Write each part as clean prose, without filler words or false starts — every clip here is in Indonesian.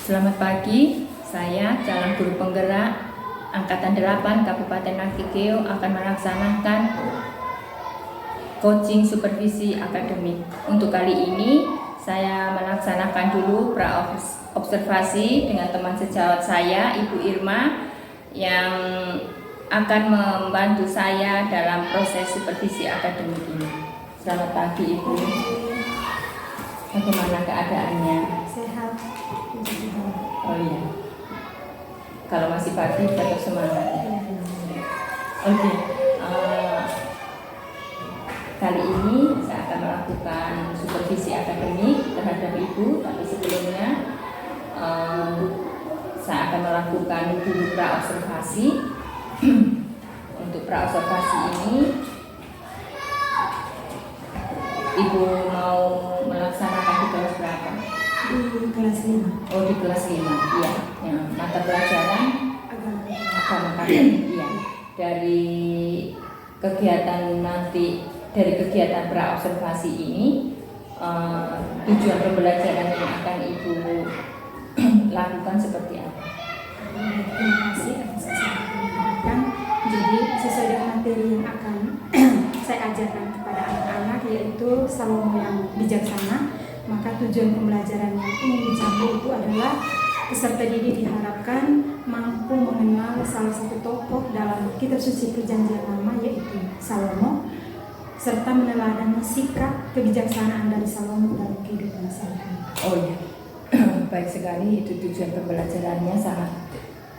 Selamat pagi, saya calon guru penggerak Angkatan 8 Kabupaten Nangkikeo akan melaksanakan coaching supervisi akademik. Untuk kali ini, saya melaksanakan dulu pra-observasi dengan teman sejawat saya, Ibu Irma, yang akan membantu saya dalam proses supervisi akademik ini. Selamat pagi, Ibu. Bagaimana keadaannya? Sehat. Oh iya. Kalau masih pagi tetap semangat. Oke. Kali ini saya akan melakukan supervisi akademik terhadap Ibu, tapi sebelumnya saya akan melakukan dulu pra-observasi. Untuk pra-observasi ini, Ibu mau melaksanakan di kelas berapa? Di kelas 5. Oh, di kelas 5, iya. Ya, mata pelajaran agama iya. Dari kegiatan pra-observasi ini, tujuan pembelajaran yang akan Ibu lakukan seperti apa? Terima kasih atas kesempatan. Jadi sesuai dengan materi yang akan saya ajarkan kepada anak-anak, yaitu Salomo yang bijaksana, maka tujuan pembelajaran yang ingin dicapai itu adalah peserta didik diharapkan mampu mengenal salah satu tokoh dalam kitab suci Perjanjian Lama, yaitu Salomo, serta meneladani sikap kebijaksanaan dari Salomo dalam kehidupan sehari-hari. Oh iya, baik sekali. Itu tujuan pembelajarannya sangat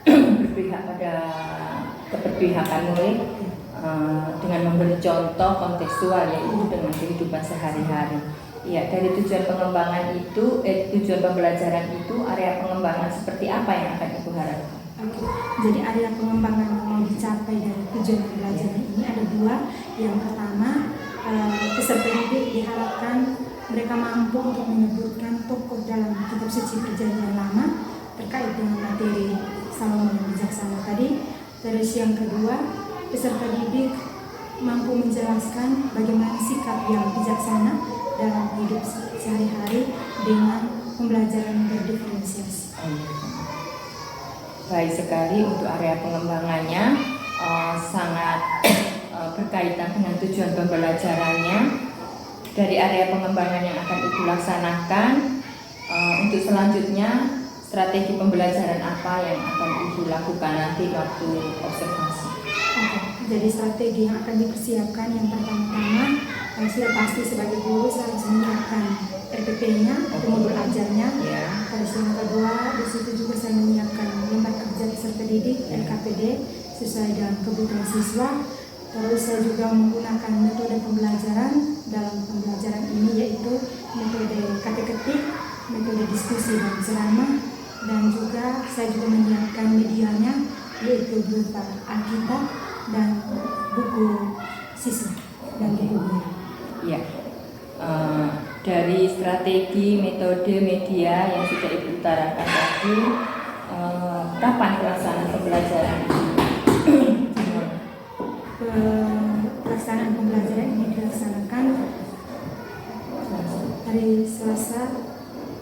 berpihak pada keberpihakan murid dengan memberi contoh kontekstual, yaitu dengan kehidupan sehari-hari. Ya, dari tujuan pengembangan itu, tujuan pembelajaran itu, area pengembangan seperti apa yang akan Ibu harapkan? Oke, jadi area pengembangan yang mau dicapai dari tujuan pembelajaran ini ada dua. Yang pertama, peserta didik diharapkan mereka mampu untuk menyebutkan tokoh dalam kitab suci Perjanjian Lama terkait dengan materi Salomo yang bijaksana tadi. Terus yang kedua, peserta didik mampu menjelaskan bagaimana sikap yang bijaksana dalam hidup sehari-hari dengan pembelajaran berdiferensiasi. Baik sekali. Untuk area pengembangannya sangat berkaitan dengan tujuan pembelajarannya. Dari area pengembangan yang akan Ibu laksanakan, untuk selanjutnya strategi pembelajaran apa yang akan Ibu lakukan nanti waktu observasi? Oke, jadi strategi yang akan dipersiapkan yang pertama-tama, sudah pasti sebagai guru saya harus menyiapkan RPP-nya atau modul ajarnya. Terus yang kedua, di situ juga saya menyiapkan lembar kerja peserta didik LKPD sesuai dengan kebutuhan siswa. Terus saya juga menggunakan metode pembelajaran dalam pembelajaran ini, yaitu metode kata-ketik, metode diskusi dan ceramah, dan juga saya juga menyiapkan medianya, yaitu berupa Alkitab dan buku siswa dan buku guru. Ya, dari strategi, metode, media yang sudah Ibu utarakan tadi, kapan pelaksanaan pembelajaran ini? Pelaksanaan pembelajaran ini dilaksanakan hari Selasa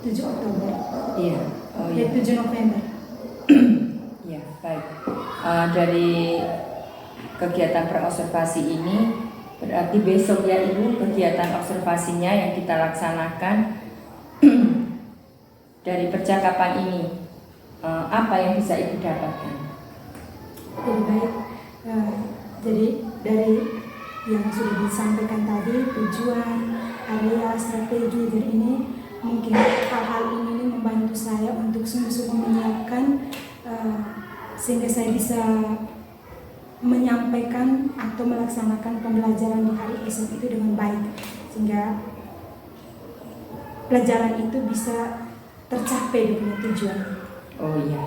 7 Oktober. Iya. Oh iya. 7 November. Ya, baik. Dari kegiatan pra-observasi ini, berarti besok ya Ibu kegiatan observasinya yang kita laksanakan. Dari percakapan ini, apa yang bisa Ibu dapatkan? Jadi baik. Jadi dari yang sudah disampaikan tadi, tujuan, area, strategi, dan ini mungkin hal-hal ini membantu saya untuk sungguh-sungguh menyiapkan sehingga saya bisa menyampaikan atau melaksanakan pembelajaran di hari esok itu dengan baik, sehingga pelajaran itu bisa tercapai dengan tujuan. Oh iya.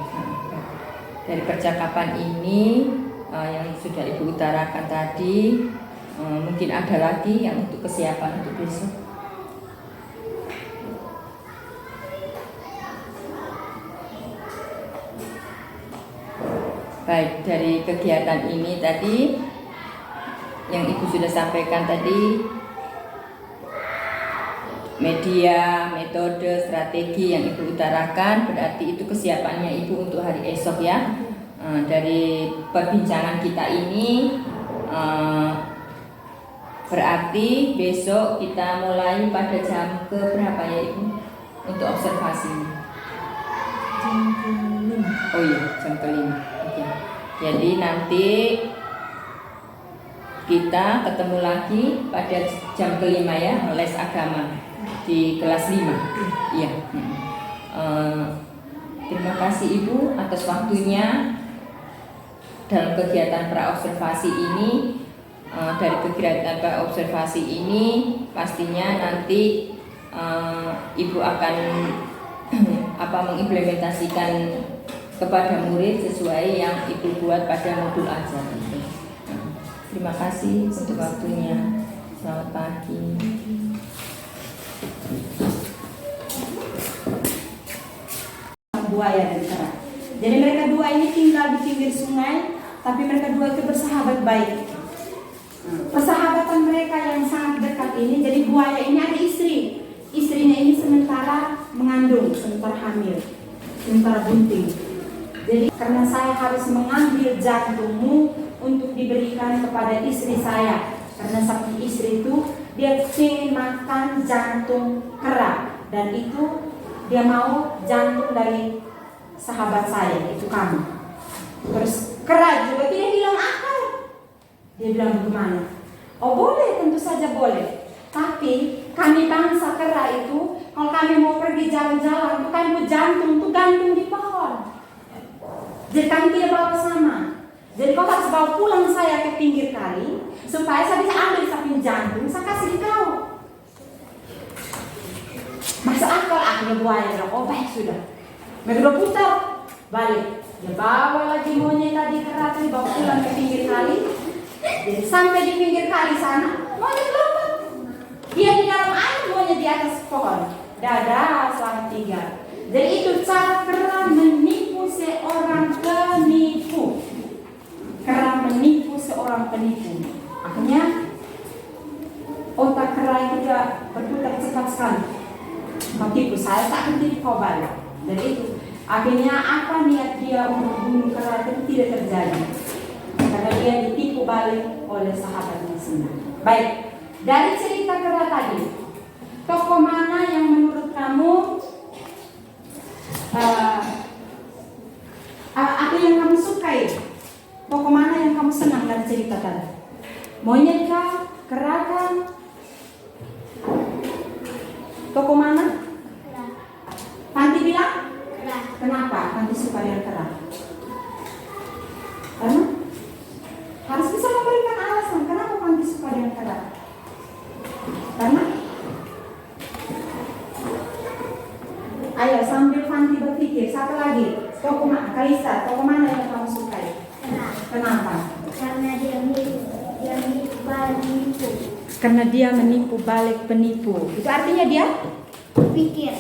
Dari percakapan ini yang sudah Ibu utarakan tadi, mungkin ada lagi yang untuk kesiapan untuk besok. Baik, dari kegiatan ini tadi yang Ibu sudah sampaikan tadi, media, metode, strategi yang Ibu utarakan, berarti itu kesiapannya Ibu untuk hari esok ya. Dari perbincangan kita ini berarti besok kita mulai pada jam ke berapa ya Ibu untuk observasi? Jam ke-5. Oh iya, jam ke-5. Oke. Jadi nanti kita ketemu lagi pada jam ke-5 ya, les agama di kelas 5. Iya. Terima kasih Ibu atas waktunya dalam kegiatan praobservasi ini. Dari kegiatan praobservasi ini pastinya nanti Ibu akan mengimplementasikan kepada murid sesuai yang Ibu buat pada modul ajar itu. Terima kasih untuk waktunya. Selamat pagi. Buaya dan kera. Jadi mereka dua ini tinggal di pinggir sungai, tapi mereka dua itu bersahabat baik. Persahabatan mereka yang sangat dekat ini, jadi buaya ini ada istri. Istrinya ini sementara mengandung, sementara hamil, sementara bunting. Jadi karena saya harus mengambil jantungmu untuk diberikan kepada istri saya, karena satu istri itu dia ingin makan jantung kera, dan itu dia mau jantung dari sahabat saya, itu kamu. Terus kera juga tidak bilang akal. Dia bilang bagaimana? Oh boleh, tentu saja boleh. Tapi kami bangsa kera itu, kalau kami mau pergi jalan-jalan, itu kami mau jantung itu gantung di pohon. Jadi kami tidak bawa sama. Jadi kau harus bawa pulang saya ke pinggir kali, supaya saya bisa ambil sapi jantung, saya kasih di kau. Masa akal akhirnya buaya bilang, oh baik sudah. Mereka putar balik. Dia bawa lagi monyet tadi kera itu, dibawa pulang ke pinggir kali. Jadi sampai di pinggir kali sana, monyet lompat. Dia di dalam air, monyet di atas pohon. Dadah, selamat tinggal. Jadi itu cara kera menipu seorang penipu. Kera menipu seorang penipu. Akhirnya otak kera itu juga berputar cepat sekali. Mau tipu saya, tak akan tipu kau balik. Jadi itu akhirnya apa niat dia untuk bunuh kera itu tidak terjadi, karena dia ditipu balik oleh sahabatnya sendiri. Baik, dari cerita kera tadi, tokoh mana yang menurut kamu atau yang kamu sukai? Tokoh mana yang kamu senang dari cerita tadi? Monyet kah? Kera kah? Tokoh mana? Fanti bilang? Kenapa Fanti suka dengan kera? Karena harus bisa memberikan alasan kenapa Fanti suka dengan kera. Karena ayo sambil Fanti berpikir, satu lagi, tokoh mana? Kalista, tokoh mana yang kamu sukai? Kenapa? Karena dia balik menipu. Karena dia menipu balik penipu. Itu artinya dia Pikir.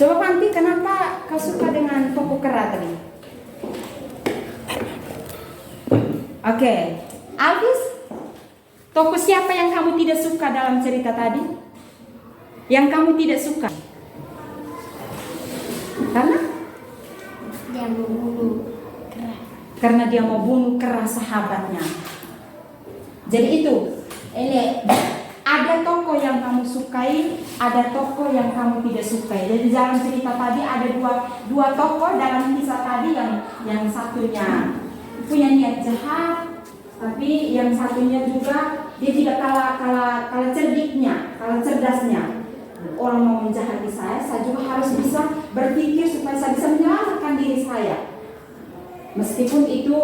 Coba Fanti, kenapa kau suka dengan tokoh kera tadi? Oke, Alvis, tokoh siapa yang kamu tidak suka dalam cerita tadi? Yang kamu tidak suka? Karena? Dia membunuh kera. Karena dia mau bunuh kera sahabatnya. Jadi itu, ini ada tokoh yang kamu sukai, ada tokoh yang kamu tidak sukai. Jadi dalam cerita tadi ada dua tokoh dalam kisah tadi, yang satunya punya niat jahat, tapi yang satunya juga dia tidak kalah cerdasnya. Orang mau menjahati saya juga harus bisa berpikir supaya saya bisa menyelamatkan diri saya. Meskipun itu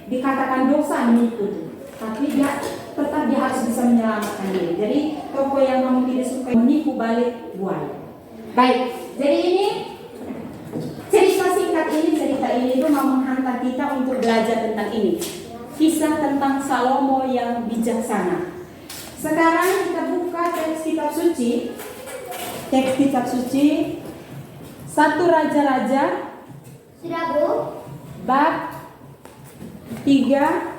dikatakan dosa menipu, tapi dia harus bisa menyelamatkan diri. Jadi tokoh yang kamu tidak suka menipu balik buaya. Baik, jadi ini cerita ini itu mau menghantar kita untuk belajar tentang ini. Kisah tentang Salomo yang bijaksana. Sekarang kita buka teks kitab suci. Teks kitab suci 1 Raja-Raja Sudah Bu? bab 3.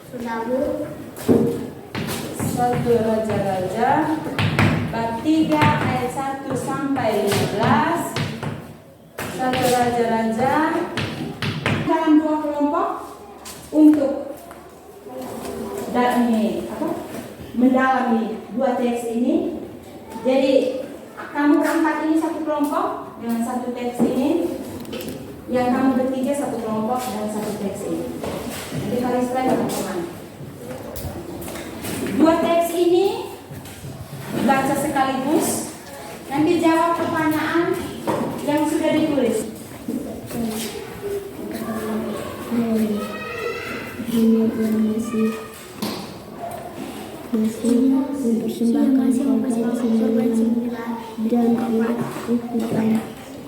Sudah Bu? 1 Raja-Raja bab 3 ayat 1 sampai 15. Satu raja-raja dalam 2 kelompok untuk mendalami 2 teks ini. Jadi kamu berempat ini satu kelompok dengan satu teks ini, yang kamu bertiga satu kelompok dengan satu teks ini. Jadi kalian teman-teman, 2 teks ini dibaca sekaligus, nanti jawab pertanyaan yang sudah ditulis. Masih mempersembahkan korban sembilan dan melakukan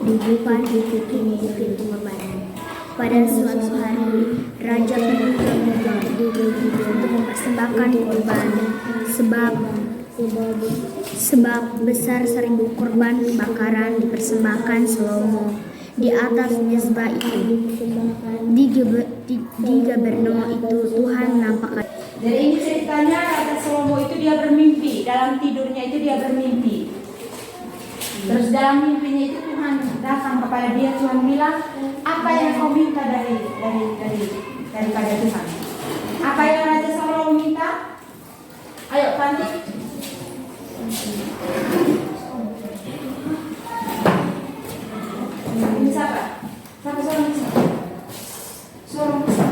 di depan bukit pengorbanan. Pada suatu hari, Raja Penuh untuk mempersembahkan korban, sebab besar 1000 korban bakaran dipersembahkan Salomo di atas mezbah itu. Di Gaberno itu Tuhan menampakkan. Jadi ini ceritanya Raja Salomo itu dia bermimpi, dalam tidurnya itu dia bermimpi. Terus dalam mimpinya itu Tuhan datang kepada dia, Tuhan bilang, apa yang kau minta daripada Tuhan? Apa yang Raja Salomo minta? Ayo Panti. Ini siapa? Siapa seorang bisa? Seorang bisa.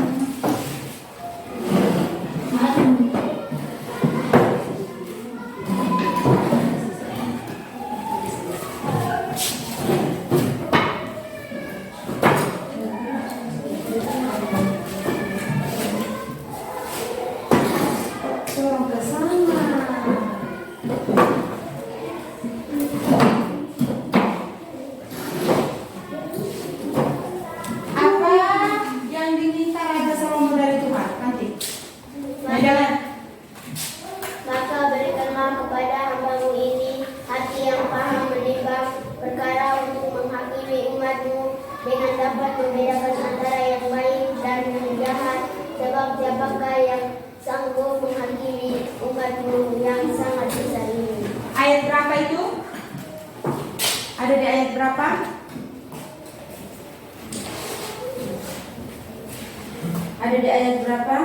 Maka berikanlah kepada hambamu ini hati yang paham menimbang perkara untuk menghakimi umatmu dengan dapat membedakan antara yang baik dan yang jahat. Sebab siapakah yang sanggup menghakimi umatmu yang sangat besar ini? Ayat berapa itu? Ada di ayat berapa? Ada di ayat berapa?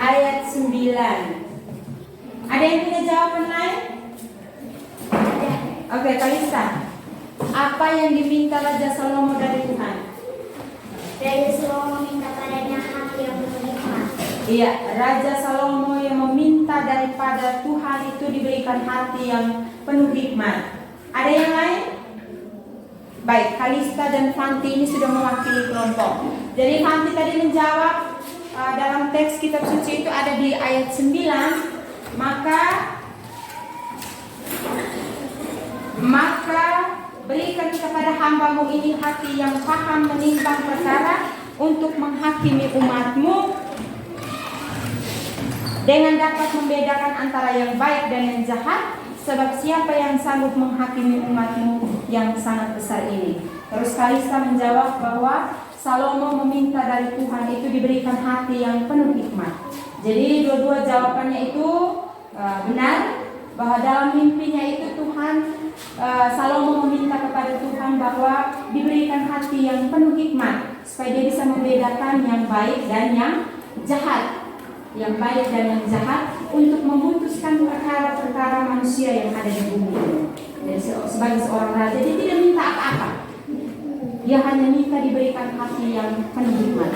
Ayat 9. Ada yang punya jawaban lain? Oke, Kalista. Apa yang diminta Raja Salomo dari Tuhan? Raja Salomo minta padanya hati yang penuh hikmat. Iya, Raja Salomo yang meminta daripada Tuhan itu diberikan hati yang penuh hikmat. Ada yang lain? Baik, Kalista dan Fanti ini sudah mewakili kelompok. Jadi Fanti tadi menjawab dalam teks kitab suci itu ada di ayat 9. Maka berikan kepada hambamu ini hati yang paham menimbang perkara untuk menghakimi umatmu dengan dapat membedakan antara yang baik dan yang jahat. Sebab siapa yang sanggup menghakimi umatmu yang sangat besar ini? Terus Kalista menjawab bahwa Salomo meminta dari Tuhan itu diberikan hati yang penuh hikmat. Jadi dua-dua jawabannya itu benar, bahwa dalam mimpinya itu Salomo meminta kepada Tuhan bahwa diberikan hati yang penuh hikmat supaya dia bisa membedakan yang baik dan yang jahat. Yang baik dan yang jahat untuk memutuskan perkara-perkara manusia yang ada di bumi. Dan sebagai seorang raja dia tidak minta apa-apa. Dia hanya minta diberikan hati yang penuh hikmat.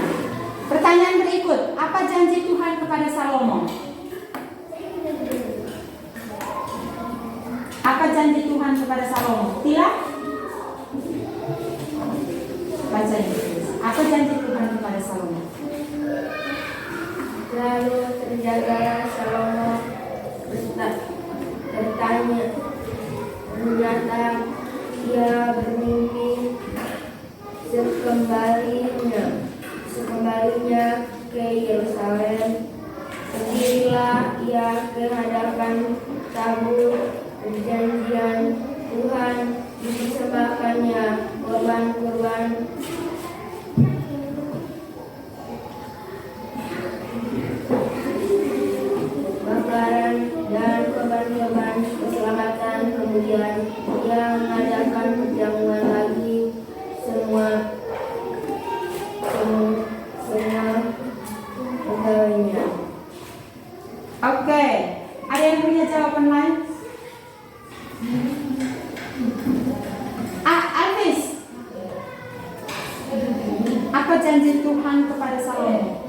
Pertanyaan berikut, apa janji Tuhan kepada Salomo? Apa janji Tuhan kepada Salomo? Tila? Baca ini. Apa janji Tuhan kepada Salomo? Lalu terjagalah Salomo bertanya. Ternyata ia bermimpi sekembalinya ke Yerusalem. Berdirilah ia ke hadapan tabur perjanjian Tuhan, dipersembahkannya korban-korban Kemudian ia mengadakan perjamuan lagi semua pegawainya. Oke, ada yang punya jawaban lain? Alvis, apa janji Tuhan kepada Salomo?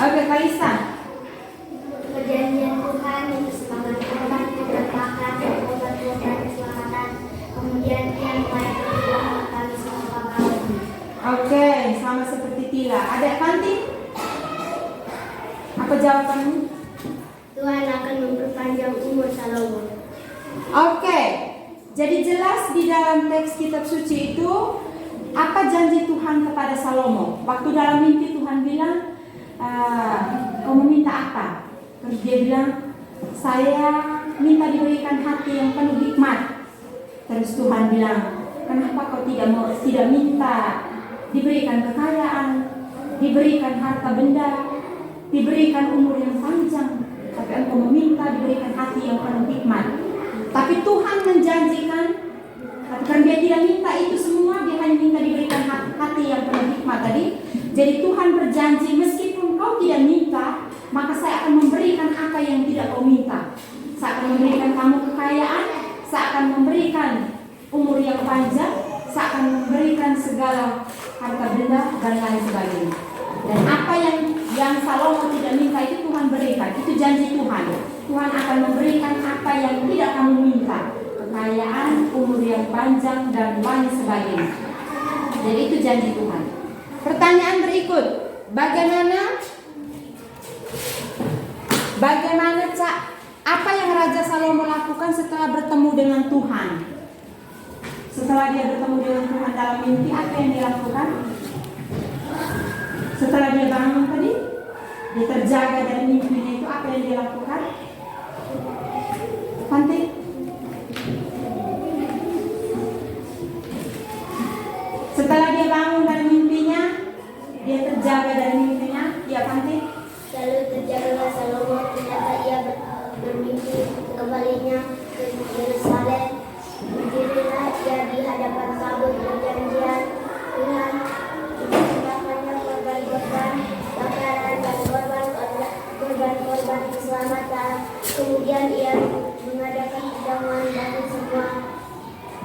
Oke, Kalista. Perjanjian Tuhan itu sebagai korban pemberontakan dan korban keselamatan. Kemudian ia mulai berjuang kami semua pegawai. Oke, sama seperti Tila. Ada Fanti? Apa jawabanmu? Tuhan akan memperpanjang umur Salomo. Oke, jadi jelas di dalam teks kitab suci itu apa janji Tuhan kepada Salomo. Waktu dalam mimpi Tuhan bilang, kau meminta apa? Terus dia bilang, saya minta diberikan hati yang penuh hikmat. Terus Tuhan bilang, kenapa kau tidak minta diberikan kekayaan, diberikan harta benda, diberikan umur yang panjang, tapi engkau meminta diberikan hati yang penuh hikmat. Tapi Tuhan menjanjikan, karena dia tidak minta itu semua, dia hanya minta diberikan hati yang penuh hikmat tadi. Jadi Tuhan berjanji, meskipun kau tidak minta, maka saya akan memberikan apa yang tidak kau minta. Saya akan memberikan kamu kekayaan, saya akan memberikan umur yang panjang, saya akan memberikan segala harta benda dan lain sebagainya. Dan apa yang Salomo tidak minta itu Tuhan berikan. Itu janji Tuhan. Tuhan akan memberikan apa yang tidak kamu minta. Kekayaan, umur yang panjang dan lain sebagainya. Jadi itu janji Tuhan. Pertanyaan berikut, bagaimana apa yang Raja Salomo lakukan setelah bertemu dengan Tuhan? Setelah dia bertemu dengan Tuhan dalam mimpi, apa yang dia lakukan? Setelah dia bangun tadi, dia terjaga dari mimpinya itu, apa yang dia lakukan? Fanti? Setelah dia bangun dari mimpinya, dia terjaga dari mimpinya, ya Fanti? Lalu terjagalah Salomo, ternyata ia bermimpi kembalinya ke Yerusalem. Berdirilah ia di hadapan tabut perjanjian Tuhan, dipersembahkannya korban-korban bakaran dan korban-korban keselamatan. Kemudian ia mengadakan perjamuan bagi semua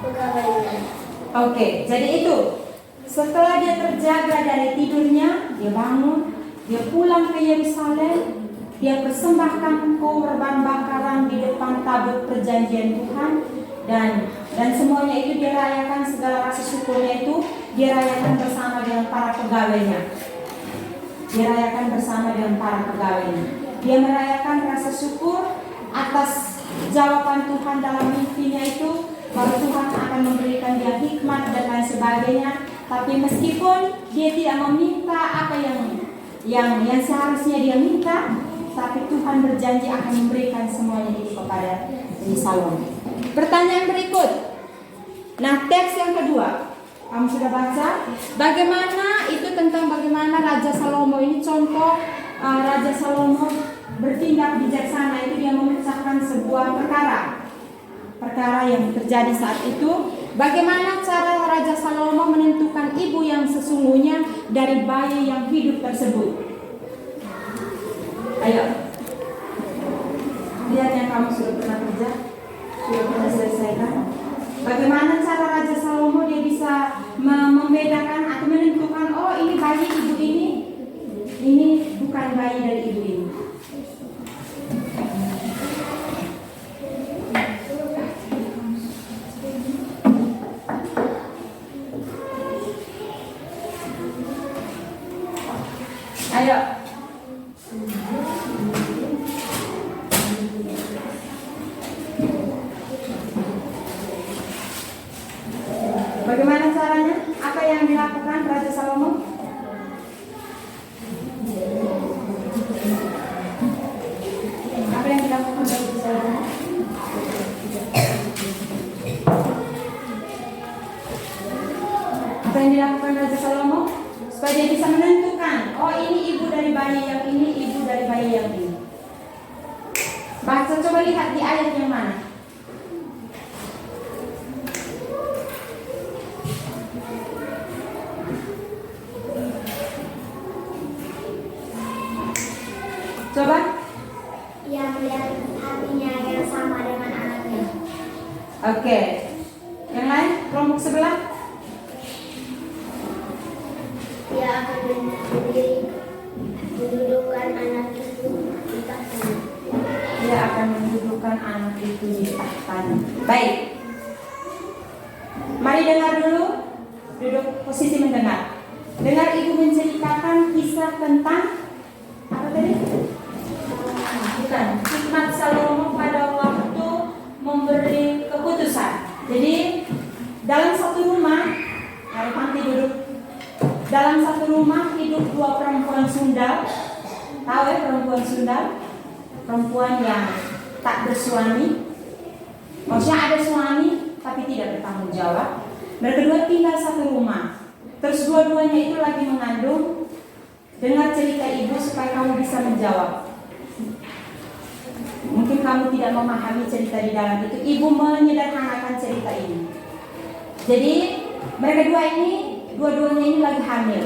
pegawainya. Oke, jadi itu. Setelah dia terjaga dari tidurnya, dia bangun, dia pulang ke Yerusalem, dia persembahkan korban bakaran di depan tabut perjanjian Tuhan, dan semuanya itu dia rayakan, segala rasa syukurnya itu dia rayakan bersama dengan para pegawainya. Dia rayakan bersama dengan para pegawainya. Dia merayakan rasa syukur atas jawaban Tuhan dalam mimpinya itu, bahwa Tuhan akan memberikan dia hikmat dan lain sebagainya. Tapi meskipun dia tidak meminta apa yang seharusnya dia minta, tapi Tuhan berjanji akan memberikan semuanya itu kepada Salomo. Pertanyaan berikut. Nah, teks yang kedua, kamu sudah baca. Bagaimana itu tentang bagaimana Raja Salomo ini contoh Raja Salomo bertindak bijaksana, itu dia memecahkan sebuah perkara yang terjadi saat itu. Bagaimana cara Raja Salomo menentukan ibu yang sesungguhnya dari bayi yang hidup tersebut? Ayo, lihat yang kamu sudah pernah kerja, sudah pernah selesaikan. Bagaimana cara Raja Salomo dia bisa membedakan atau menentukan, oh ini bayi ibu ini bukan bayi dari ibu ini. Ayo. Bagaimana caranya? Apa yang dilakukan Raja Salomo? Apa yang dilakukan Raja Salomo? Apa yang dilakukan Raja Salomo? Supaya dia bisa menentukan, oh ini ibu dari bayi yang ini, ibu dari bayi yang ini. Baca, coba lihat di ayat yang mana. Coba. Ia melihat hatinya yang sama dengan anaknya. Oke. Yang lain, kelompok sebelah. Ia akan mendudukkan anak itu di tahtanya. Dia akan mendudukkan anak itu di tahtanya. Baik. Mari dengar dulu. Duduk posisi mendengar. Dengar ibu menceritakan kisah tentang apa tadi? Bukan. Hikmat Salomo pada waktu memberi keputusan. Jadi dalam satu rumah, nanti duduk. Dalam satu rumah hidup dua perempuan Sunda. Tahu ya perempuan Sunda? Perempuan yang tak bersuami. Maksudnya ada suami tapi tidak bertanggung jawab. Mereka dua tinggal satu rumah. Terus dua-duanya itu lagi mengandung. Dengar cerita ibu supaya kamu bisa menjawab. Mungkin kamu tidak memahami cerita di dalam itu. Ibu menyederhanakan cerita ini. Jadi mereka dua-duanya ini lagi hamil.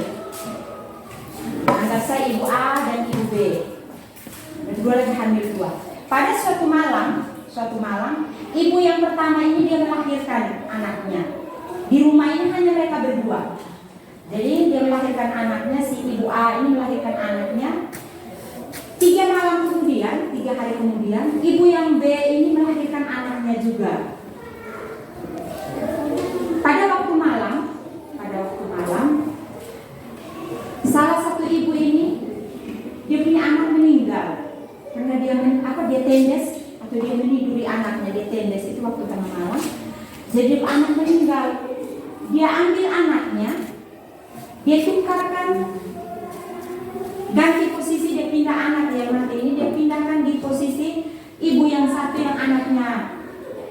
Anggap saya ibu A dan ibu B. Mereka dua lagi hamil dua. Pada suatu malam, ibu yang pertama ini dia melahirkan anaknya. Di rumah ini hanya mereka berdua. Jadi dia melahirkan anaknya, si ibu A ini melahirkan anaknya. 3 hari kemudian, ibu yang B ini melahirkan anaknya juga. Pada waktu malam, salah satu ibu ini dia punya anak meninggal karena dia tendes atau dia meniduri anaknya, dia tendes itu waktu tengah malam. Jadi anak meninggal, dia ambil anaknya, dia tukarkan, ganti posisi, dia pindah anak yang mati ini, dia pindahkan di posisi ibu yang satu yang anaknya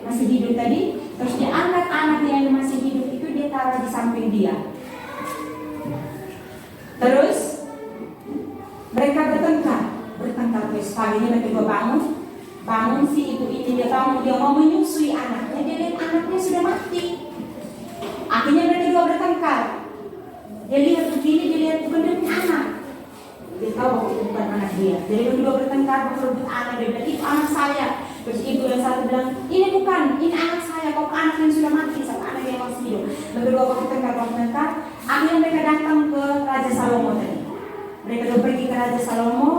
masih hidup tadi. Terus dia angkat anak yang masih hidup itu, dia taruh di samping dia. Terus mereka bertengkar terus paginya mereka bangun si ibu ini, dia bangun, dia mau menyusui anaknya, dia lihat anaknya sudah mati. Akhirnya mereka dua bertengkar. Dia lihat begini, dia lihat bukan dia punya anak. Dia tahu bahwa itu bukan anak dia. Jadi mereka dua bertengkar, berebut anak, dia bilang itu anak saya. Terus ibu yang satu bilang ini bukan, ini anak saya, kok anak yang sudah mati sama anak yang masih hidup. Mereka dua bertengkar. Akhirnya mereka datang ke Raja Salomo tadi. Mereka dua pergi ke Raja Salomo.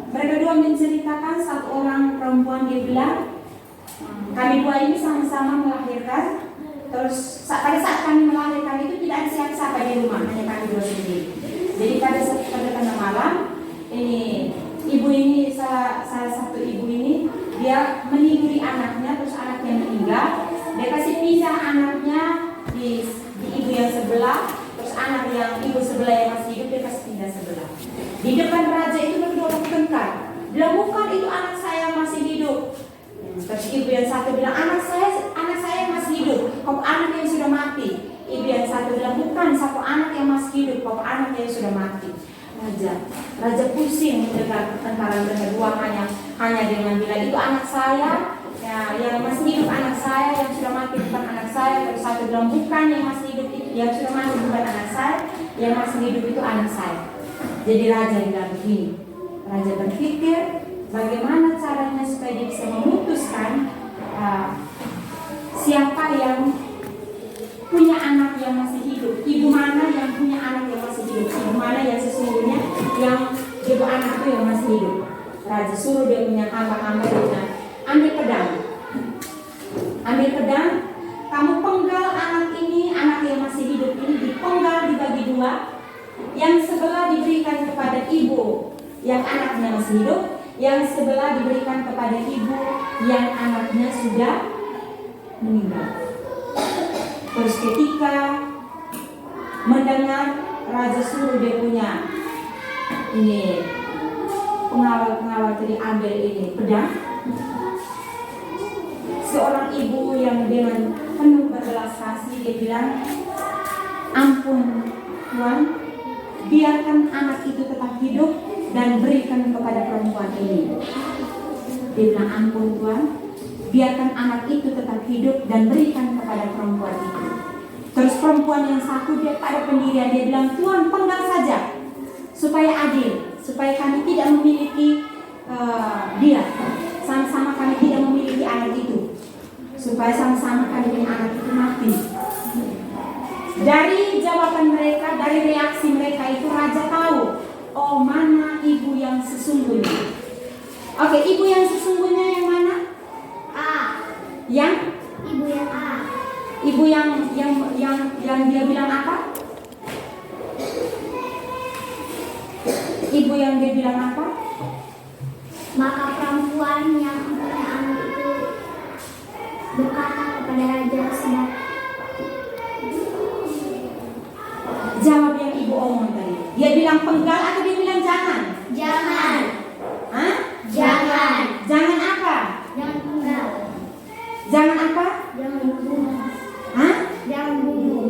Mereka dua menceritakan satu orang perempuan, dia bilang kami dua ini sama-sama melahirkan. Terus pada saat kami melahirkan itu tidak ada siapa-siapa di rumah, hanya kami dua sendiri. Jadi pada tengah malam ini ibu ini salah satu ibu ini dia meniduri anaknya, terus anaknya meninggal. Dia kasih pisah anaknya di ibu yang sebelah, terus anak yang ibu sebelah yang masih hidup dia kasih pindah sebelah. Di depan raja itu berdua bertengkar. Bilang bukan, itu anak saya yang masih hidup. Terus ibu yang satu bilang anak saya yang masih hidup, kok anak yang sudah mati. Ibu yang satu bilang bukan, satu anak yang masih hidup, kok anak yang sudah mati. Raja pusing mendengar pertengkaran mereka dua, hanya dengan bilang itu anak saya ya, yang masih hidup anak saya, yang sudah mati bukan anak saya. Terus satu bilang bukan, yang masih hidup itu, yang sudah mati bukan anak saya, yang masih hidup itu anak saya. Jadi raja bilang begini, raja berpikir bagaimana caranya supaya dia bisa memutuskan siapa yang punya anak yang masih hidup, ibu mana yang punya anak yang masih hidup, ibu mana yang sesungguhnya yang ibu anak itu yang masih hidup. Raja suruh dia punya hamba-hamba, dia bilang ambil pedang, kamu penggal anak ini, anak yang masih hidup ini dipenggal dibagi dua, yang sebelah diberikan kepada ibu yang anaknya masih hidup, yang sebelah diberikan kepada ibu yang anaknya sudah meninggal. Terus ketika mendengar raja suruh dia punya ini pengawal tadi ambil ini pedang, seorang ibu yang dengan penuh berbelas kasih dia bilang, ampun Tuhan, biarkan anak itu tetap hidup dan berikan kepada perempuan ini. Dia bilang ampun Tuhan, biarkan anak itu tetap hidup dan berikan kepada perempuan itu. Terus perempuan yang satu dia pada pendirian, dia bilang Tuhan penggal saja supaya adil, supaya kami tidak memiliki dia. Sama-sama kami tidak memiliki anak itu, supaya sama-sama kami dengan anak itu mati. Dari jawaban mereka, dari reaksi mereka itu raja tahu, oh mana ibu yang sesungguhnya. Oke, ibu yang sesungguhnya yang mana? A. Yang Ibu yang A. ibu yang dia bilang apa? Ibu yang dia bilang apa? Maka perempuan yang punya anak itu berkata kepada raja sedang. Jawab yang ibu omong tadi. Dia bilang penggal atau dia bilang jangan? Jangan. Hah? Jangan. Jangan apa? Jangan tinggal. Jangan apa? Jangan bunuh. Hah? Jangan bunuh.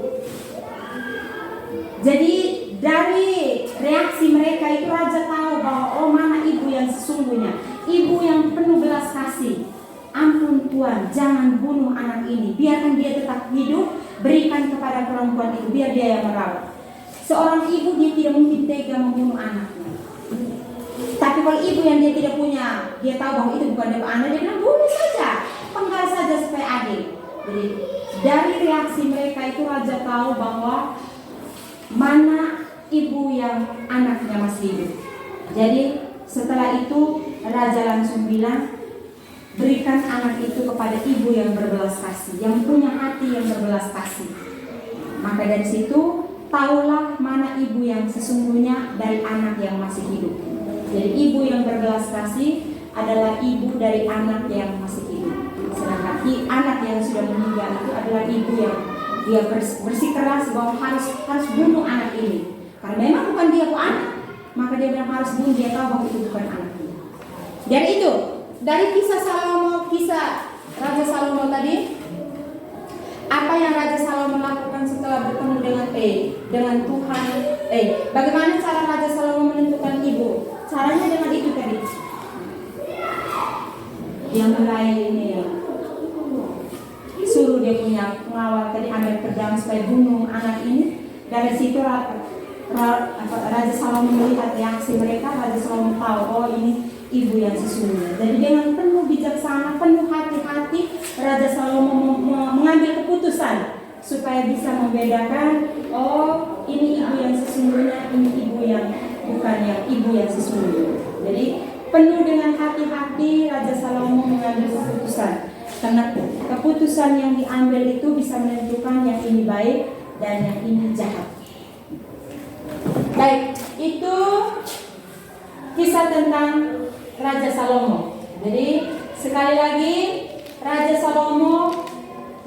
Jadi dari reaksi mereka itu raja tahu bahwa oh mana ibu yang sesungguhnya, ibu yang penuh belas kasih. Ampun Tuhan, jangan bunuh anak ini, biarkan dia tetap hidup, berikan kepada perempuan itu, biar dia yang merawat. Seorang ibu dia tidak mungkin tega membunuh anaknya. Tapi kalau ibu yang dia tidak punya, dia tahu bahwa itu bukan dia anak, dia bilang bunuh saja, penggal saja supaya adil. Jadi dari reaksi mereka itu raja tahu bahwa mana ibu yang anaknya masih hidup. Jadi setelah itu raja langsung bilang, berikan anak itu kepada ibu yang berbelas kasih, yang punya hati yang berbelas kasih. Maka dari situ taulah mana ibu yang sesungguhnya dari anak yang masih hidup. Jadi ibu yang berbelas kasih adalah ibu dari anak yang masih hidup. Sedangkan anak yang sudah meninggal itu adalah ibu yang dia bersikeras bahwa harus bunuh anak ini. Karena memang bukan dia bu anak, maka dia bilang harus bunuh, dia tahu bahwa itu bukan anaknya. Dan itu dari kisah Raja Salomo tadi, apa yang Raja Salomo lakukan setelah bertemu dengan Tuhan? Bagaimana cara Raja Salomo menentukan ibu? Caranya dengan itu tadi. Dia mulai ini suruh dia punya pengawal tadi ambil pedang supaya bunuh anak ini. Dari situ Raja Salomo melihat reaksi mereka. Raja Salomo tahu oh ini ibu yang sesungguhnya. Jadi dengan penuh bijaksana, penuh hati-hati, Raja Salomo mengambil keputusan supaya bisa membedakan oh ini ibu yang sesungguhnya, ini ibu yang bukan yang ibu yang sesungguhnya. Jadi penuh dengan hati-hati Raja Salomo mengambil keputusan, karena keputusan yang diambil itu bisa menentukan yang ini baik dan yang ini jahat. Baik, itu kisah tentang Raja Salomo. Jadi sekali lagi Raja Salomo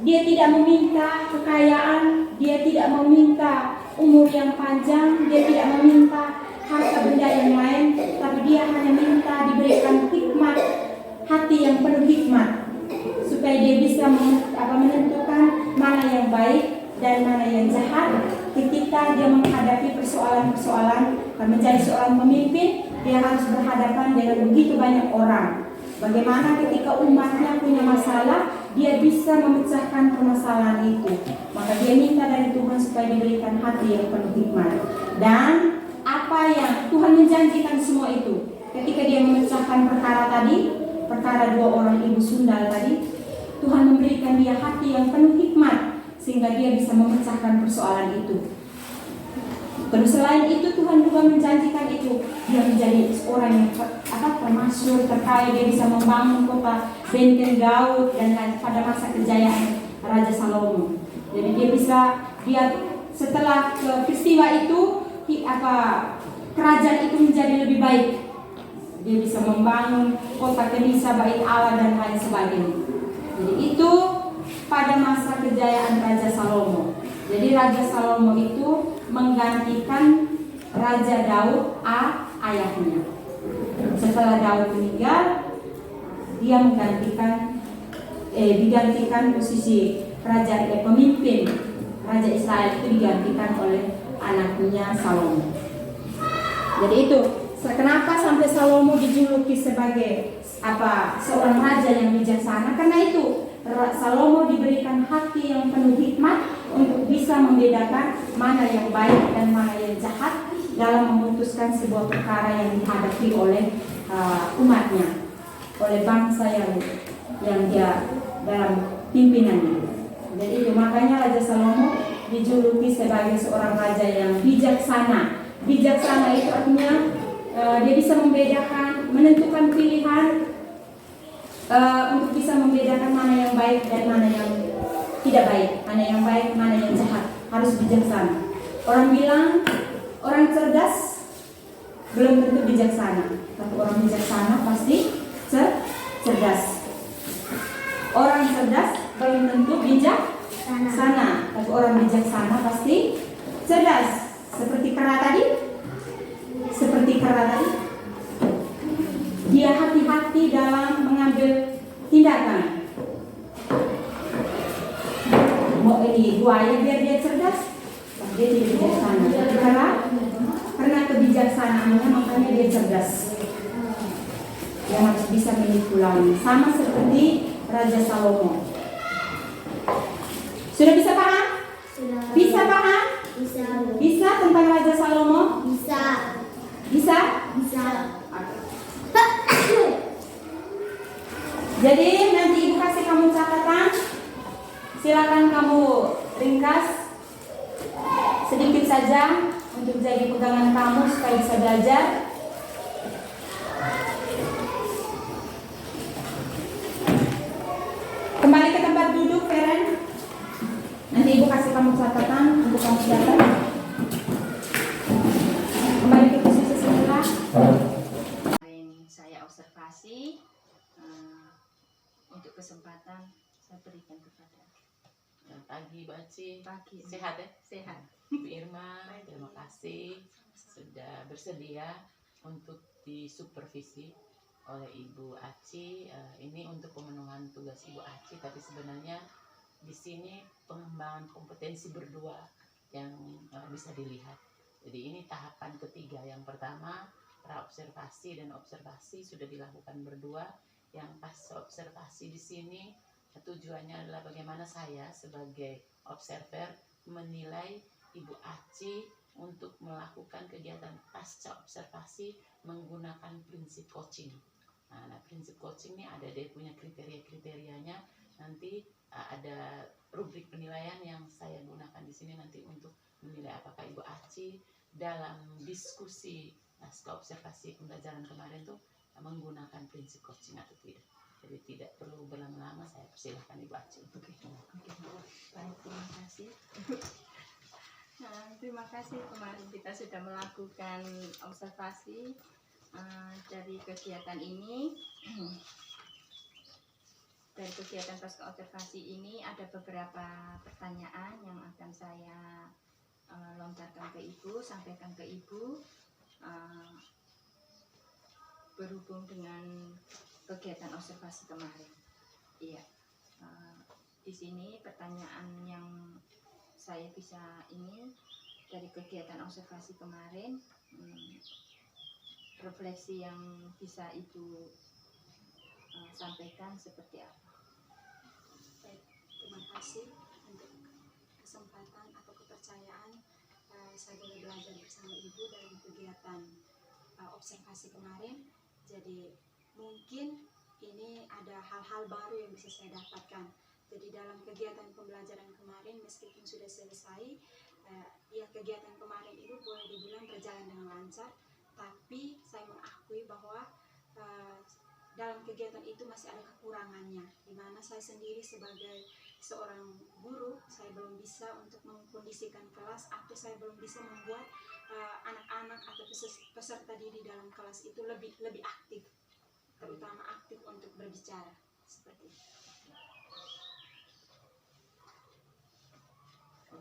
dia tidak meminta kekayaan, dia tidak meminta umur yang panjang, dia tidak meminta harta benda yang lain, tapi dia hanya minta diberikan hikmat, hati yang penuh hikmat, supaya dia bisa menentukan mana yang baik dan mana yang jahat. Ketika dia menghadapi persoalan-persoalan dan menjadi seorang pemimpin, dia harus berhadapan dengan begitu banyak orang. Bagaimana ketika umatnya punya masalah, dia bisa memecahkan permasalahan itu. Maka dia minta dari Tuhan supaya diberikan hati yang penuh hikmat. Dan apa yang Tuhan menjanjikan semua itu, ketika dia memecahkan perkara tadi, perkara dua orang ibu sundal tadi, Tuhan memberikan dia hati yang penuh hikmat sehingga dia bisa memecahkan persoalan itu. Terus selain itu Tuhan juga menjanjikan itu dia menjadi orang yang termasyhur, terkaya, dia bisa membangun kota benteng Daud dan pada masa kejayaan Raja Salomo. Jadi dia setelah peristiwa itu kerajaan itu menjadi lebih baik. Dia bisa membangun kota Kenisa, bait Allah dan lain sebagainya. Jadi itu pada masa kejayaan Raja Salomo. Jadi Raja Salomo itu menggantikan Raja Daud ayahnya. Setelah Daud meninggal, dia digantikan posisi pemimpin Raja Israel itu digantikan oleh anaknya Salomo. Jadi itu kenapa sampai Salomo dijuluki sebagai seorang raja yang bijaksana, karena itu Salomo diberikan hati yang penuh hikmat untuk bisa membedakan mana yang baik dan mana yang jahat dalam memutuskan sebuah perkara yang dihadapi oleh umatnya, oleh bangsa yang dia dalam pimpinannya. Jadi itu makanya Raja Salomo dijuluki sebagai seorang raja yang bijaksana. Bijaksana itu artinya dia bisa membedakan, menentukan pilihan untuk bisa membedakan mana yang baik dan mana yang tidak baik, mana yang baik, mana yang jahat. Harus bijaksana. Orang bilang orang cerdas belum tentu bijaksana, tapi orang bijaksana pasti cerdas. Orang cerdas belum tentu bijaksana, tapi orang bijaksana pasti cerdas. Seperti kera tadi, dia hati-hati dalam mengambil tindakan. Mau ini buaya biar dia cerdas, dia tidak bijaksana. Karena kebijaksanaannya makanya dia cerdas. Dia harus bisa menikulangi. Sama seperti Raja Salomo. Sudah bisa paham? Bisa paham? Bisa tentang Raja Salomo? Bisa. Jadi nanti ibu kasih kamu catatan. Silakan kamu ringkas sedikit saja untuk jadi pegangan kamu supaya bisa belajar. Kembali ke tempat duduk, Feren. Nanti ibu kasih kamu catatan untuk kamu catat. Kembali ke posisi semula. Saya observasi untuk kesempatan saya berikan kepada pagi Bu Aci. pagi. Sehat ya? Sehat. Bu Irma, terima kasih sudah bersedia untuk disupervisi oleh Ibu Aci. Ini untuk pemenuhan tugas Ibu Aci, tapi sebenarnya di sini pengembangan kompetensi berdua yang bisa dilihat. Jadi ini tahapan ketiga. Yang pertama praobservasi dan observasi sudah dilakukan berdua. Yang pas observasi di sini tujuannya adalah bagaimana saya sebagai observer menilai Ibu Aci untuk melakukan kegiatan pasca observasi menggunakan prinsip coaching. Nah, prinsip coaching ini ada dia punya kriteria-kriterianya. Nanti ada rubrik penilaian yang saya gunakan di sini nanti untuk menilai apakah Ibu Aci dalam diskusi pasca observasi pembelajaran kemarin tuh menggunakan prinsip coaching atau tidak. Jadi tidak perlu berlama-lama, saya persilahkan Ibu Aci untuk itu. Baik, terima kasih. Nah, terima kasih kemarin kita sudah melakukan observasi dari kegiatan ini. Dari kegiatan pasca observasi ini ada beberapa pertanyaan yang akan saya lontarkan ke Ibu, sampaikan ke Ibu berhubung dengan kegiatan observasi kemarin. Iya, di sini pertanyaan yang saya bisa ini dari kegiatan observasi kemarin, refleksi yang bisa Ibu sampaikan seperti apa? Baik, terima kasih untuk kesempatan atau kepercayaan saya boleh belajar bersama Ibu dalam kegiatan observasi kemarin. Jadi mungkin ini ada hal-hal baru yang bisa saya dapatkan. Jadi dalam kegiatan pembelajaran kemarin meskipun sudah selesai, ya kegiatan kemarin itu boleh dibilang berjalan dengan lancar, tapi saya mengakui bahwa dalam kegiatan itu masih ada kekurangannya, di mana saya sendiri sebagai seorang guru, saya belum bisa untuk mengkondisikan kelas, atau saya belum bisa membuat anak-anak atau peserta didik dalam kelas itu lebih aktif, terutama aktif untuk berbicara seperti itu.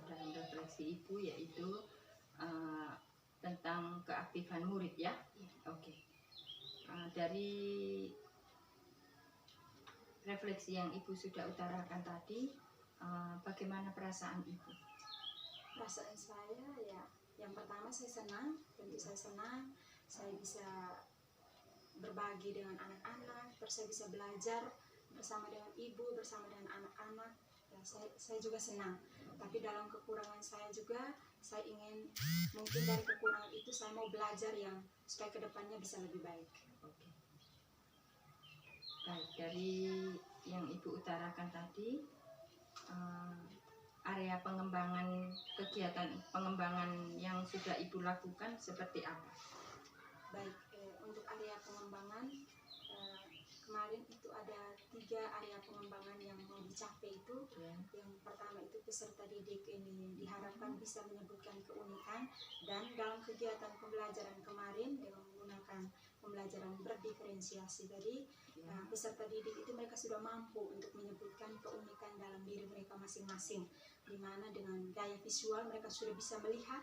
Dalam refleksi Ibu yaitu tentang keaktifan murid ya. Oke. Dari refleksi yang Ibu sudah utarakan tadi, bagaimana perasaan Ibu? Perasaan saya ya, yang pertama saya senang, tentu saya senang, saya bisa berbagi dengan anak-anak, terus saya bisa belajar bersama dengan Ibu, bersama dengan anak-anak. Ya, saya juga senang. Tapi dalam kekurangan saya juga, saya ingin mungkin dari kekurangan itu saya mau belajar yang supaya kedepannya bisa lebih baik. Oke. Baik, dari yang Ibu utarakan tadi, area pengembangan kegiatan pengembangan yang sudah Ibu lakukan seperti apa? Baik, untuk area pengembangan kemarin itu ada 3 area pengembangan yang mau dicapai itu. Ya. Yang pertama itu peserta didik ini diharapkan bisa menyebutkan keunikan, dan dalam kegiatan pembelajaran kemarin dengan menggunakan pembelajaran berdiferensiasi tadi, peserta didik itu mereka sudah mampu untuk menyebutkan keunikan dalam diri mereka masing-masing, di mana dengan gaya visual mereka sudah bisa melihat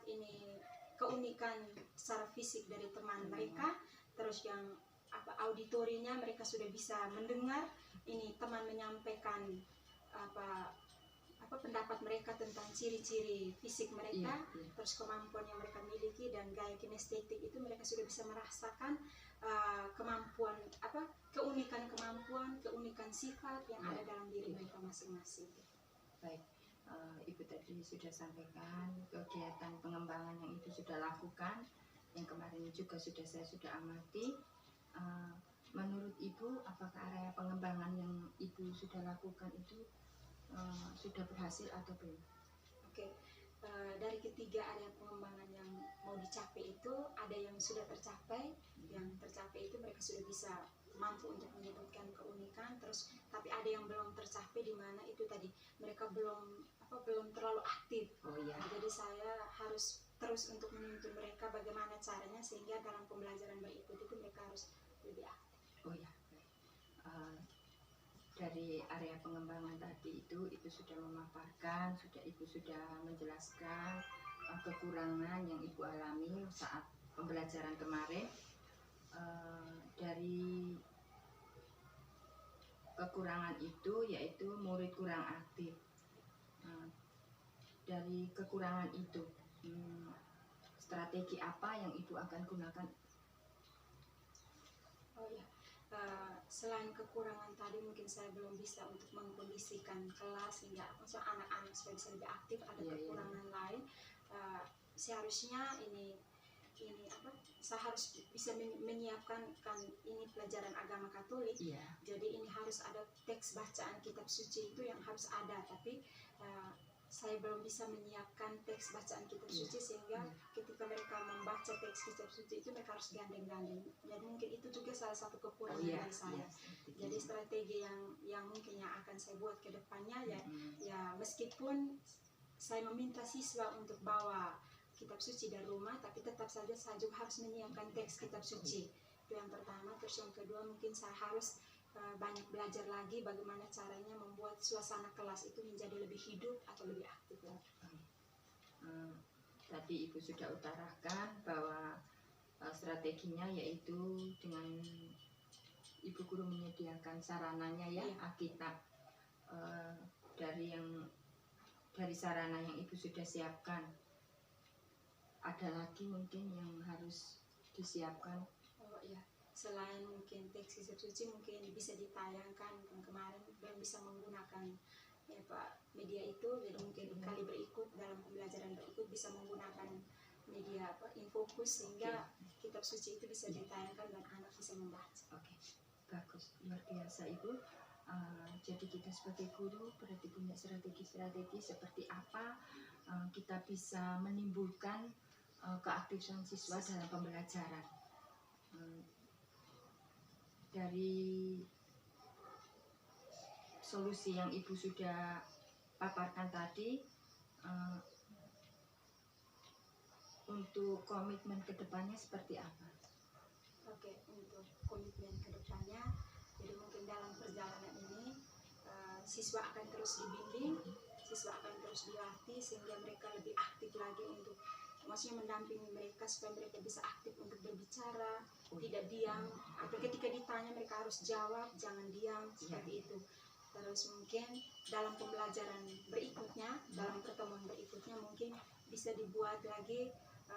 ini keunikan secara fisik dari teman mereka, terus yang auditorinya mereka sudah bisa mendengar ini teman menyampaikan pendapat mereka tentang ciri-ciri fisik mereka, terus kemampuan yang mereka miliki, dan gaya kinestetik itu mereka sudah bisa merasakan kemampuan keunikan sifat yang ada dalam diri mereka masing-masing. Baik, Ibu tadi sudah sampaikan kegiatan pengembangan yang Ibu sudah lakukan, yang kemarin juga saya sudah amati. Menurut Ibu, apakah area pengembangan yang Ibu sudah lakukan itu sudah berhasil atau belum? Oke, dari ketiga area pengembangan yang mau dicapai itu, ada yang sudah tercapai. Yang tercapai itu mereka sudah bisa mampu untuk menyebutkan keunikan, terus tapi ada yang belum tercapai, di mana itu tadi mereka belum terlalu aktif. Jadi saya harus terus untuk menuntun mereka bagaimana caranya sehingga dalam pembelajaran berikut itu mereka harus lebih aktif. Dari area pengembangan tadi itu Ibu sudah memaparkan, Ibu sudah menjelaskan kekurangan yang Ibu alami saat pembelajaran kemarin. Dari kekurangan itu yaitu murid kurang aktif. Dari kekurangan itu, strategi apa yang Ibu akan gunakan? Selain kekurangan tadi, mungkin saya belum bisa untuk mengkondisikan kelas hingga anak-anak supaya bisa lebih aktif. Ada kekurangan lain. Seharusnya saya harus bisa menyiapkan ini pelajaran agama Katolik. Jadi ini harus ada teks bacaan kitab suci itu yang harus ada, tapi saya belum bisa menyiapkan teks bacaan kitab suci, sehingga ketika mereka membaca teks kitab suci itu mereka harus gandeng-gandeng. Jadi mungkin itu juga salah satu kekurangan dari saya. Jadi strategi yang mungkin yang akan saya buat ke depannya ya meskipun saya meminta siswa untuk bawa kitab suci dari rumah, tapi tetap saja saya juga harus menyiapkan teks kitab suci. Itu yang pertama. Terus yang kedua, mungkin saya harus banyak belajar lagi bagaimana caranya membuat suasana kelas itu menjadi lebih hidup atau lebih aktif lagi. Tadi Ibu sudah utarakan bahwa strateginya yaitu dengan Ibu guru menyediakan sarananya Alkitab. Dari sarana yang Ibu sudah siapkan, ada lagi mungkin yang harus disiapkan? Selain mungkin teks kitab suci mungkin bisa ditayangkan, kemarin belum bisa menggunakan media itu, jadi mungkin kali berikut dalam pembelajaran berikut bisa menggunakan media Infocus sehingga kitab suci itu bisa ditayangkan dan anak bisa membaca. Bagus, luar biasa Ibu. Jadi kita sebagai guru berarti punya strategi-strategi seperti apa kita bisa menimbulkan keaktifan siswa dalam pembelajaran. Dari solusi yang Ibu sudah paparkan tadi, untuk komitmen ke depannya seperti apa? Untuk komitmen ke depannya, jadi mungkin dalam perjalanan ini siswa akan terus dibimbing, siswa akan terus dilatih sehingga mereka lebih aktif lagi untuk mendampingi mereka supaya mereka bisa aktif untuk berbicara, tidak diam. Ketika ditanya mereka harus jawab, jangan diam, seperti itu. Terus mungkin dalam pembelajaran berikutnya, dalam pertemuan berikutnya mungkin bisa dibuat lagi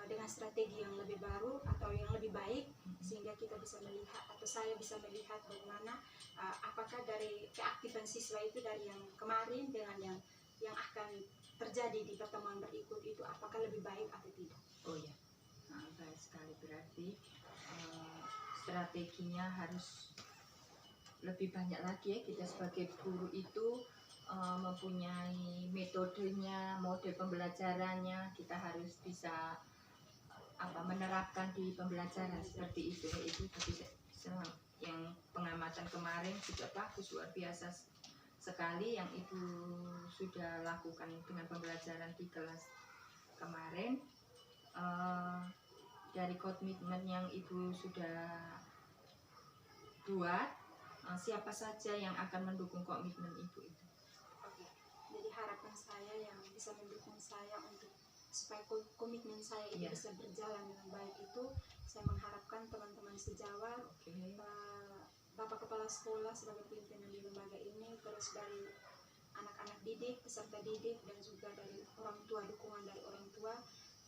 dengan strategi yang lebih baru atau yang lebih baik, sehingga kita bisa melihat atau saya bisa melihat bagaimana apakah dari keaktifan siswa itu dari yang kemarin dengan yang akan terjadi di pertemuan berikut itu apakah lebih baik atau tidak? Oh ya, baik sekali, berarti strateginya harus lebih banyak lagi ya. Kita sebagai guru itu mempunyai metodenya, model pembelajarannya, kita harus bisa menerapkan di pembelajaran seperti itu. Itu tapi yang pengamatan kemarin juga bagus, luar biasa sekali yang Ibu sudah lakukan dengan pembelajaran di kelas kemarin. Dari komitmen yang Ibu sudah buat, siapa saja yang akan mendukung komitmen Ibu itu? Oke, jadi harapan saya yang bisa mendukung saya untuk supaya komitmen saya itu bisa berjalan dengan baik itu, saya mengharapkan teman-teman sejawat, Bapak Kepala Sekolah sebagai pimpinan di lembaga ini, terus dari anak-anak didik, peserta didik, dan juga dari orang tua, dukungan dari orang tua,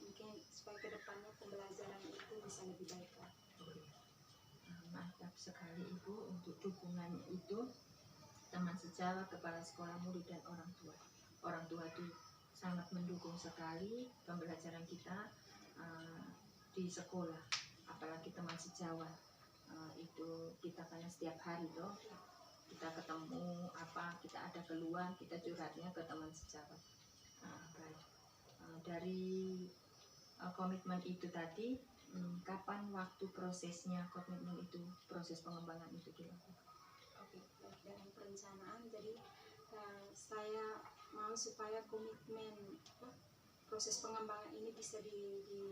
mungkin supaya kedepannya pembelajaran itu bisa lebih baik lagi. Mantap sekali Ibu untuk dukungannya itu, teman sejawat, kepala sekolah, murid, dan orang tua. Orang tua itu sangat mendukung sekali pembelajaran kita di sekolah, apalagi teman sejawat. Itu kita karena setiap hari toh kita ketemu kita ada keluhan, kita curhatnya ke teman sejawat. Baik. Dari komitmen itu tadi, kapan waktu prosesnya komitmen itu, proses pengembangan itu dilakukan? Oke, dalam perencanaan, jadi saya mau supaya komitmen proses pengembangan ini bisa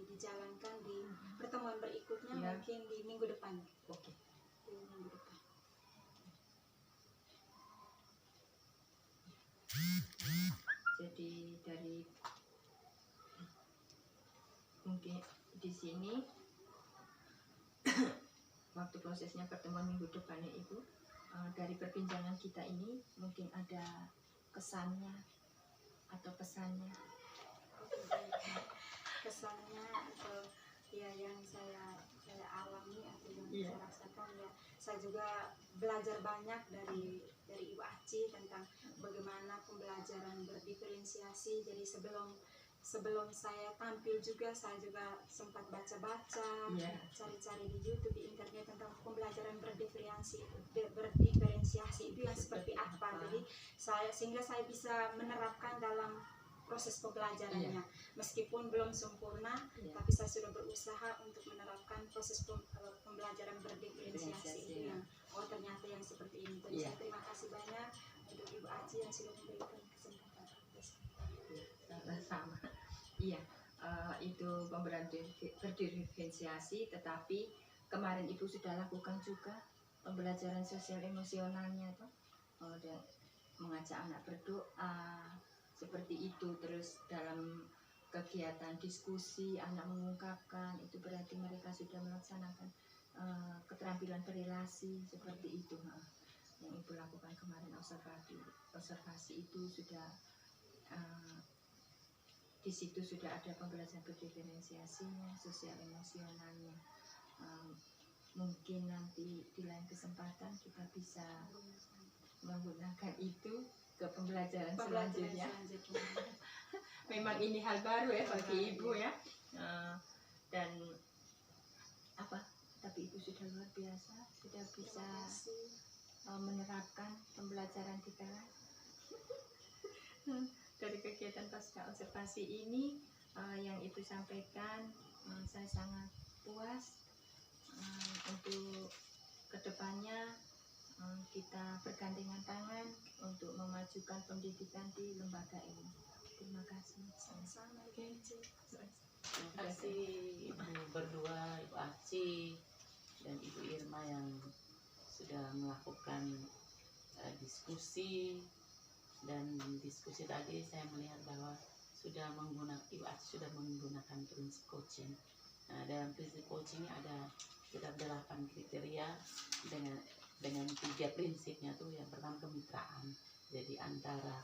dijalankan di pertemuan berikutnya, mungkin di minggu depan. Oke. Di minggu depan. Jadi dari mungkin di sini waktu prosesnya pertemuan minggu depannya Ibu, dari perbincangan kita ini mungkin ada kesannya atau pesannya? Kesannya atau ya yang saya alami atau yang saya rasakan, ya saya juga belajar banyak dari Ibu Aci tentang bagaimana pembelajaran berdiferensiasi. Jadi sebelum saya tampil juga, saya juga sempat baca-baca, cari-cari di YouTube, di internet tentang pembelajaran berdiferensiasi itu yang seperti apa. Jadi sehingga saya bisa menerapkan dalam proses pembelajarannya, meskipun belum sempurna, tapi saya sudah berusaha untuk menerapkan proses pembelajaran berdiferensiasi itu yang ternyata yang seperti ini. Jadi saya terima kasih banyak untuk Ibu Aci yang sudah memberikan kesempatan. Sama. Iya, itu pembelajaran berdiferensiasi, tetapi kemarin Ibu sudah lakukan juga pembelajaran sosial emosionalnya tuh, dan mengajak anak berdoa seperti itu. Terus dalam kegiatan diskusi anak mengungkapkan, itu berarti mereka sudah melaksanakan keterampilan berelasi seperti itu. Yang Ibu lakukan kemarin, observasi itu sudah di situ sudah ada pembelajaran berdiferensiasinya, sosial emosionalnya. Mungkin nanti di lain kesempatan kita bisa menggunakan itu ke pembelajaran selanjutnya. Memang ini hal baru ya bagi Ibu ya, dan tapi Ibu sudah luar biasa, sudah bisa menerapkan pembelajaran di kelas. Dari kegiatan pasca observasi ini yang Ibu sampaikan, saya sangat puas. Untuk kedepannya kita bergandengan tangan untuk memajukan pendidikan di lembaga ini. Terima kasih. Sama-sama. Terima kasih Ibu berdua, Ibu Aci dan Ibu Irma yang sudah melakukan diskusi. Dan diskusi tadi saya melihat bahwa Ibu Aci sudah menggunakan prinsip coaching. Nah, dalam prinsip coaching ini ada sekitar 8 kriteria dengan 3 prinsipnya tuh. Yang pertama kemitraan. Jadi antara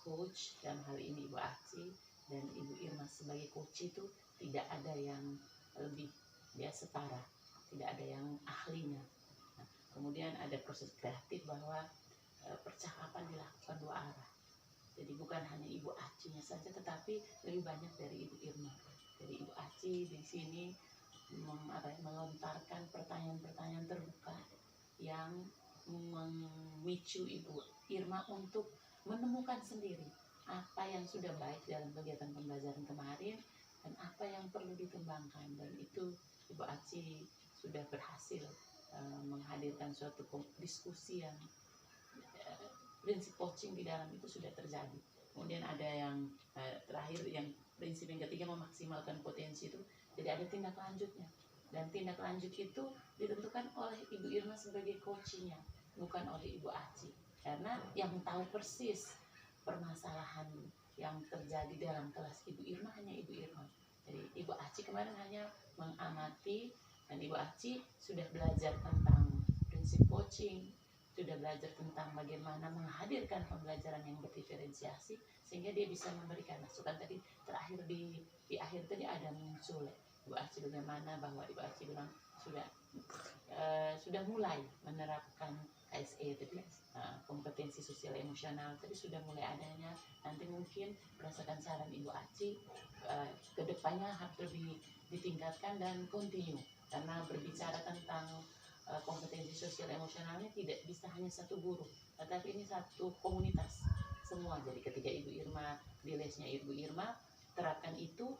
coach, dalam hal ini Ibu Aci dan Ibu Irma sebagai coach itu tidak ada yang lebih, dia setara, tidak ada yang ahlinya. Nah, kemudian ada proses kreatif bahwa percakapan dilakukan 2 arah. Jadi bukan hanya Ibu Acinya saja, tetapi lebih banyak dari Ibu Irma. Jadi Ibu Aci di sini melontarkan pertanyaan-pertanyaan terbuka yang memicu Ibu Irma untuk menemukan sendiri apa yang sudah baik dalam kegiatan pembelajaran kemarin dan apa yang perlu dikembangkan. Dan itu Ibu Aci sudah berhasil menghadirkan suatu diskusi yang prinsip coaching di dalam itu sudah terjadi. Kemudian ada yang terakhir, yang prinsip yang ketiga, memaksimalkan potensi itu. Jadi ada tindak lanjutnya, dan tindak lanjut itu ditentukan oleh Ibu Irma sebagai coachingnya, bukan oleh Ibu Aci, karena yang tahu persis permasalahan yang terjadi dalam kelas Ibu Irma hanya Ibu Irma. Jadi Ibu Aci kemarin hanya mengamati, dan Ibu Aci sudah belajar tentang prinsip coaching, sudah belajar tentang bagaimana menghadirkan pembelajaran yang berdiferensiasi sehingga dia bisa memberikan masukan. Tadi terakhir di akhir tadi ada muncul Ibu Aci bagaimana bahwa Ibu Aci bilang sudah mulai menerapkan KSE tadi, kompetensi sosial emosional tadi sudah mulai adanya. Nanti mungkin berdasarkan saran Ibu Aci kedepannya harus lebih ditingkatkan dan continue, karena berbicara tentang kompetensi sosial emosionalnya tidak bisa hanya satu guru, tetapi ini satu komunitas semua. Jadi ketika Ibu Irma di lesnya Ibu Irma terapkan itu,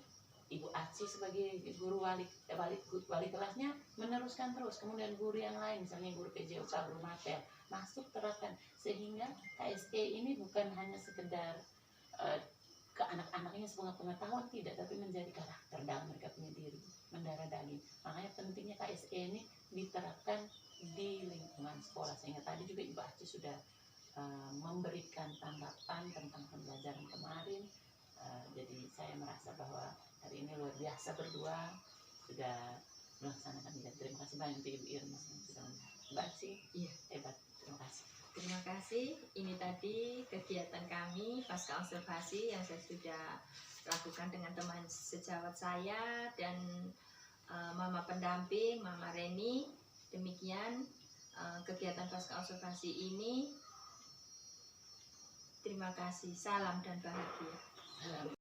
Ibu Aci sebagai guru wali kelasnya meneruskan terus, kemudian guru yang lain misalnya guru PJOK, guru mapel masuk terapkan, sehingga KSE ini bukan hanya sekedar ke anak-anaknya sebuah pengetahuan, tidak, tapi menjadi karakter dalam mereka punya diri, mendarah daging. Makanya pentingnya KSE ini diterapkan di lingkungan sekolah, sehingga tadi juga Ibu Aci sudah memberikan tanggapan tentang pembelajaran kemarin. Jadi saya merasa bahwa hari ini luar biasa berdua sudah melaksanakan. Terima kasih banyak untuk Ibu Irma yang sudah Mbak Aci. Iya. Hebat, terima kasih. Terima kasih. Ini tadi kegiatan kami pasca observasi yang saya sudah lakukan dengan teman sejawat saya dan Mama pendamping, Mama Reni. Demikian kegiatan pasca observasi ini. Terima kasih. Salam dan bahagia.